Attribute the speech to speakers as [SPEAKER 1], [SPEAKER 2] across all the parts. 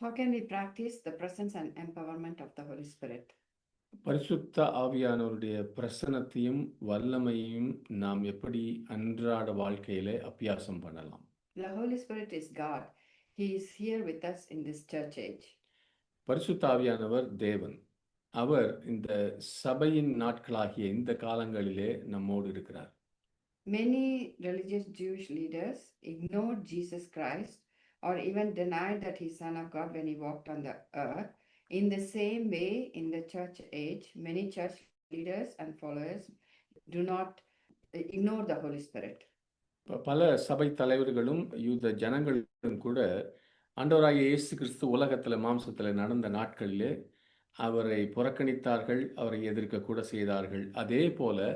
[SPEAKER 1] How can we practice the presence and empowerment of the Holy Spirit?
[SPEAKER 2] பரிசுத்த ஆவியானவருடைய பிரசன்னத்தையும் வல்லமையையும் நாம் எப்படி அன்றாட வாழ்க்கையிலே அபியாசம் பண்ணலாம்?
[SPEAKER 1] The Holy Spirit is God. He is here with us in this church age.
[SPEAKER 2] பரிசுத்த ஆவியானவர் தேவன். அவர் இந்த சபையின் நாட்களாகிய இந்த காலங்களிலே நம்மோடு இருக்கிறார்.
[SPEAKER 1] Many religious Jewish leaders ignored Jesus Christ or even denied that he is Son of God when he walked on the earth. In the same way, in the church age, many church leaders and followers do not ignore the Holy Spirit.
[SPEAKER 2] பல சபை தலைவர்களும் யூத ஜனங்களும் கூட ஆண்டவராகிய இயேசு கிறிஸ்து உலகத்தில் மாம்சத்தில் நடந்த நாட்களிலே அவரை புறக்கணித்தார்கள், அவரை எதிர்க்க கூட செய்தார்கள். அதே போல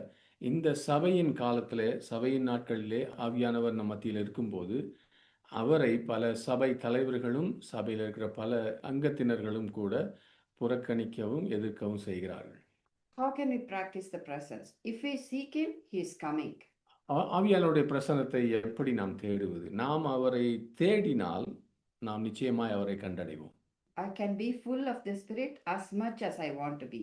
[SPEAKER 2] இந்த சபையின் காலத்தில், சபையின் நாட்களிலே ஆவியானவர் நம் மத்தியில் இருக்கும்போது அவரை பல சபை தலைவர்களும் சபையில் இருக்கிற பல அங்கத்தினர்களும் கூட புறக்கணிக்கவும் எதிர்க்கவும் செய்கிறார்கள்.
[SPEAKER 1] How can we practice the presence? If we seek him, he is coming.
[SPEAKER 2] ஆவியானவருடைய பிரசன்னத்தை எப்படி நாம் தேடுவது? நாம் அவரை தேடினால் நாம் நிச்சயமாய் அவரை கண்டடைவோம்.
[SPEAKER 1] I can be full of the Spirit as much as I want to be.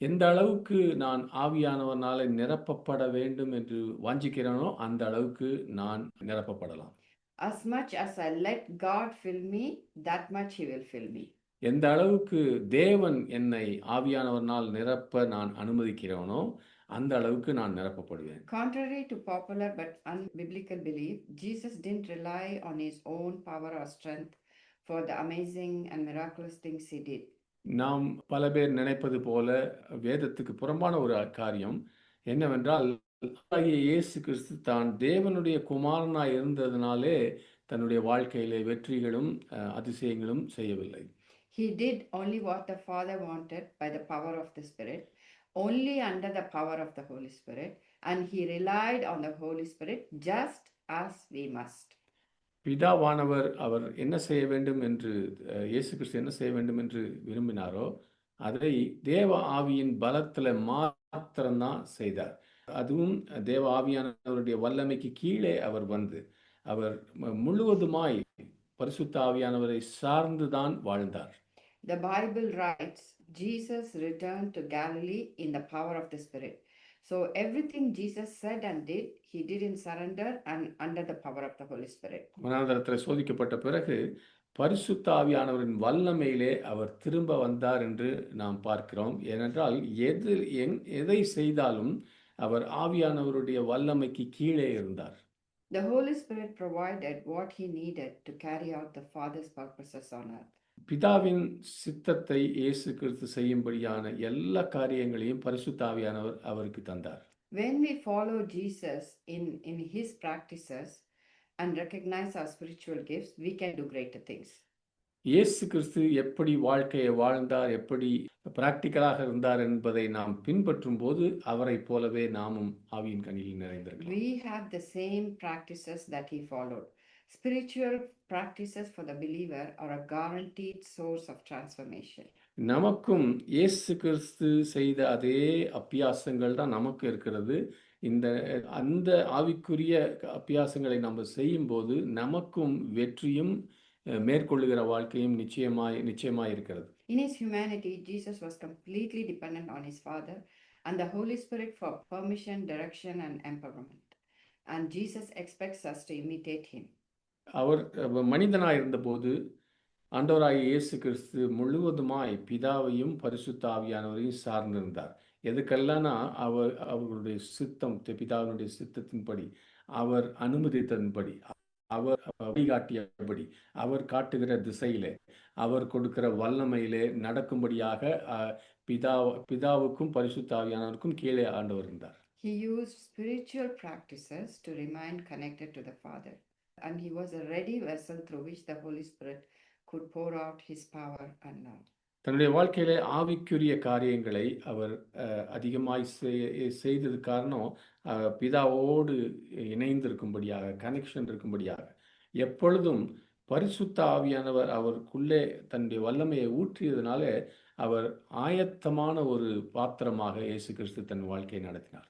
[SPEAKER 2] எந்த அளவுக்கு நான் ஆவியானவர்னால நிரப்பப்பட வேண்டும் என்று வாஞ்சிக்கிறேனோ அந்த அளவுக்கு நான் நிரப்பப்படலாம்.
[SPEAKER 1] As much as I let God fill me, that much he will fill me.
[SPEAKER 2] எந்த அளவுக்கு தேவன் என்னை ஆவியானவர்னால் நிரப்ப நான் அனுமதிக்கிறேனோ அந்த அளவுக்கு நான் நிரப்பப்படுவேன்.
[SPEAKER 1] Contrary to popular but unbiblical belief, Jesus didn't rely on his own power or strength for the amazing and miraculous things he did.
[SPEAKER 2] நாம் பல பேர் நினைப்பது போல வேதத்துக்கு புறம்பான ஒரு காரியம் என்னவென்றால், இயேசு கிறிஸ்து தான் தேவனுடைய குமாரனாய் இருந்ததினாலே தன்னுடைய வாழ்க்கையிலே வெற்றிகளும் அதிசயங்களும் செய்யவில்லை.
[SPEAKER 1] He did only what the Father wanted by the power of the Spirit, only under the power of the Holy Spirit, and he relied on the Holy Spirit just as we must.
[SPEAKER 2] பிதாவானவர் அவர் என்ன செய்ய வேண்டும் என்று, இயேசு கிறிஸ்து என்ன செய்ய வேண்டும் என்று விரும்பினாரோ அதை தேவ ஆவியின் பலத்தில் மாத்திரம்தான் செய்தார். அதுவும் தேவ ஆவியானவருடைய வல்லமைக்கு கீழே அவர் வந்து அவர் முழுவதுமாய் பரிசுத்த ஆவியானவரை சார்ந்துதான் வாழ்ந்தார்.
[SPEAKER 1] The Bible writes, Jesus returned to Galilee in the power of the Spirit. So everything Jesus said and did, he did in surrender and under the power of the Holy Spirit.
[SPEAKER 2] மனாந்தரத்தில் சோதிக்கப்பட்ட பிறகு பரிசுத்த ஆவியானவரின் வல்லமையிலே அவர் திரும்ப வந்தார் என்று நாம் பார்க்கிறோம். ஏனென்றால் எதை செய்தாலும் அவர் ஆவியானவருடைய வல்லமைக்கு கீழே இருந்தார்.
[SPEAKER 1] The Holy Spirit provided what he needed to carry out the Father's purposes on earth.
[SPEAKER 2] பிதாவின் சித்தத்தை இயேசு கிறிஸ்து செய்யும்படியான எல்லா காரியங்களையும் பரிசுத்த ஆவியானவர் அவருக்கு தந்தார்.
[SPEAKER 1] When we follow Jesus in his practices and recognize our spiritual gifts, we can do greater things.
[SPEAKER 2] இயேசு கிறிஸ்து எப்படி வாழ்க்கையை வாழ்ந்தார், எப்படி பிராக்டிக்கலாக இருந்தார் என்பதை நாம் பின்பற்றும் போது அவரை போலவே நாமும் ஆவியின் கனியில் நிறைந்திருக்கிறோம்.
[SPEAKER 1] We have the same practices that he followed. Spiritual practices for the believer are a guaranteed source of transformation.
[SPEAKER 2] நமக்கும் இயேசு கிறிஸ்து செய்த அதே அபியாசங்கள் தான் நமக்கு இருக்கிறது. அந்த ஆவிக்குரிய அபியாசங்களை நம்ம செய்யும்போது நமக்கும் வெற்றியும் மேற்கொள்ளுகிற வாழ்க்கையும் நிச்சயமாய் இருக்கிறது.
[SPEAKER 1] In his humanity, Jesus was completely dependent on his Father and the Holy Spirit for permission, direction and empowerment. And Jesus expects us to imitate him.
[SPEAKER 2] அவர் மனிதனாய் இருந்தபோது ஆண்டவராகிய இயேசு கிறிஸ்து முழுவதுமாய் பிதாவையும் பரிசுத்த ஆவியானவரையும் சார்ந்திருந்தார். எதுக்கெல்லாம்னா அவர்களுடைய சித்தம், பிதாவினுடைய சித்தத்தின்படி, அவர் அனுமதித்தன்படி, அவர் வழிகாட்டியபடி, அவர் காட்டுகிற திசையிலே, அவர் கொடுக்கிற வல்லமையிலே நடக்கும்படியாக பிதாவுக்கும் பரிசுத்த ஆவியானவருக்கும் கீழே ஆண்டவர் இருந்தார்.
[SPEAKER 1] He used spiritual practices to remain connected to the Father, and he was a ready vessel through which the Holy Spirit could pour out his power and love.
[SPEAKER 2] தன்னுடைய வாழ்க்கையிலே ஆவிக்குரிய காரியங்களை அவர் அதிகமாய் செய்தது காரணம் பிதாவோடு இணைந்திருக்கும்படியாக, கனெக்ஷன் இருக்கும்படியாக. எப்பொழுதும் பரிசுத்த ஆவியானவர் அவருக்குள்ளே தன்னுடைய வல்லமையை ஊற்றியதுனால அவர் ஆயத்தமான ஒரு பாத்திரமாக இயேசு கிறிஸ்து தன் வாழ்க்கையை நடத்தினார்.